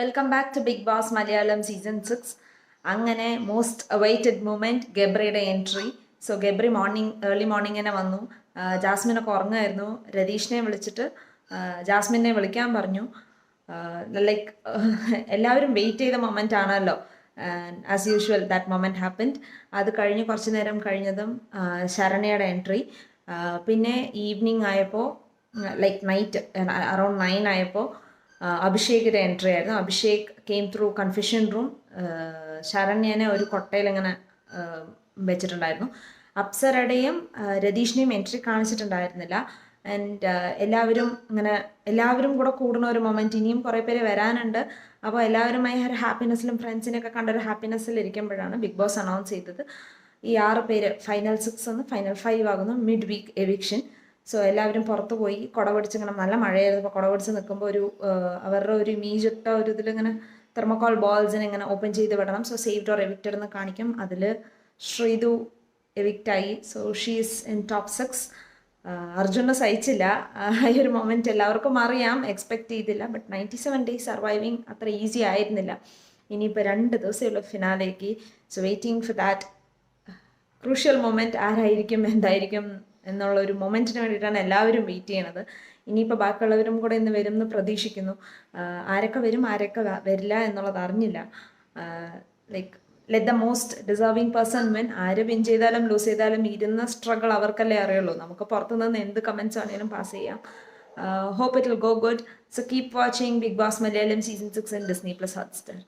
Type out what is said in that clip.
Welcome back to Bigg Boss Malayalam season 6. അങ്ങനെ most awaited moment ഗബ്രിയുടെ entry. So Gabri early morning തന്നെ വന്നു. ജാസ്മിനൊക്കെ ഉറങ്ങുമായിരുന്നു. രതീഷിനെ വിളിച്ചിട്ട് ജാസ്മിനെ വിളിക്കാൻ പറഞ്ഞു. ലൈക്ക് എല്ലാവരും വെയിറ്റ് ചെയ്ത മൊമെൻ്റ് ആണല്ലോ. As usual that moment happened. അത് കഴിഞ്ഞ് കുറച്ച് നേരം കഴിഞ്ഞതും ശരണ്യയുടെ എൻട്രി. പിന്നെ ഈവനിങ് ആയപ്പോൾ ലൈക്ക് നൈറ്റ് അറൗണ്ട് 9 ആയപ്പോൾ അഭിഷേകിൻ്റെ എൻട്രി ആയിരുന്നു. Abhishek came through confusion room. ശരണ്യനെ ഒരു കൊട്ടയിൽ ഇങ്ങനെ വെച്ചിട്ടുണ്ടായിരുന്നു. അപ്സരയുടെയും രതീഷിനെയും എൻട്രി കാണിച്ചിട്ടുണ്ടായിരുന്നില്ല. ആൻഡ് എല്ലാവരും കൂടെ കൂടുന്ന ഒരു മൊമെൻറ്റ്. ഇനിയും കുറേ പേര് വരാനുണ്ട്. അപ്പോൾ എല്ലാവരുമായി ഒരു ഹാപ്പിനെസ്സിലും ഫ്രണ്ട്സിനെയൊക്കെ കണ്ടൊരു ഹാപ്പിനെസ്സിൽ ഇരിക്കുമ്പോഴാണ് ബിഗ് ബോസ് അനൗൺസ് ചെയ്തത് ഈ 6 പേര് ഫൈനൽ 6 എന്ന് ഫൈനൽ 5 ആകുന്നു. Mid week eviction. സോ എല്ലാവരും പുറത്ത് പോയി കുട പിടിച്ച് ഇങ്ങനെ നല്ല മഴയായിരുന്നു. അപ്പോൾ കുട പിടിച്ച് നിൽക്കുമ്പോൾ അവരുടെ ഒരു ഇമേജ് ഇട്ട ഒരു ഇതിലിങ്ങനെ തെർമോക്കോൾ ബോൾസിനെ ഇങ്ങനെ ഓപ്പൺ ചെയ്ത് വിടണം. സോ സേവ്ഡ് ഓർ എവിക്റ്റഡ് എന്ന് കാണിക്കും. അതിൽ ശ്രീതു എവിക്റ്റായി. So she's in top 6. അർജുനെ സഹിച്ചില്ല. ഈ ഒരു മൊമെൻറ്റ് എല്ലാവർക്കും അറിയാം, എക്സ്പെക്ട് ചെയ്തില്ല. ബട്ട് 97 ഡേയ്സ് സർവൈവിങ് അത്ര ഈസി ആയിരുന്നില്ല. ഇനിയിപ്പോൾ 2 ദിവസമുള്ള ഫിനാലേക്ക്. So waiting for that crucial moment. ആരായിരിക്കും എന്തായിരിക്കും എന്നുള്ള ഒരു മൊമെൻറ്റിന് വേണ്ടിയിട്ടാണ് എല്ലാവരും വെയിറ്റ് ചെയ്യണത്. ഇനിയിപ്പോൾ ബാക്കിയുള്ളവരും കൂടെ ഇന്ന് വരും എന്ന് പ്രതീക്ഷിക്കുന്നു. ആരൊക്കെ വരും ആരൊക്കെ വരില്ല എന്നുള്ളത് അറിഞ്ഞില്ല. Like let the most deserving person win. ആര് വിൻ ചെയ്താലും ലൂസ് ചെയ്താലും ഇരുന്ന സ്ട്രഗിൾ അവർക്കല്ലേ അറിയുള്ളൂ. നമുക്ക് പുറത്തുനിന്ന് എന്ത് കമൻസ് ആണെങ്കിലും പാസ് ചെയ്യാം. Hope it will go good. So keep watching Bigg Boss Malayalam season 6 in Disney+ Hotstar.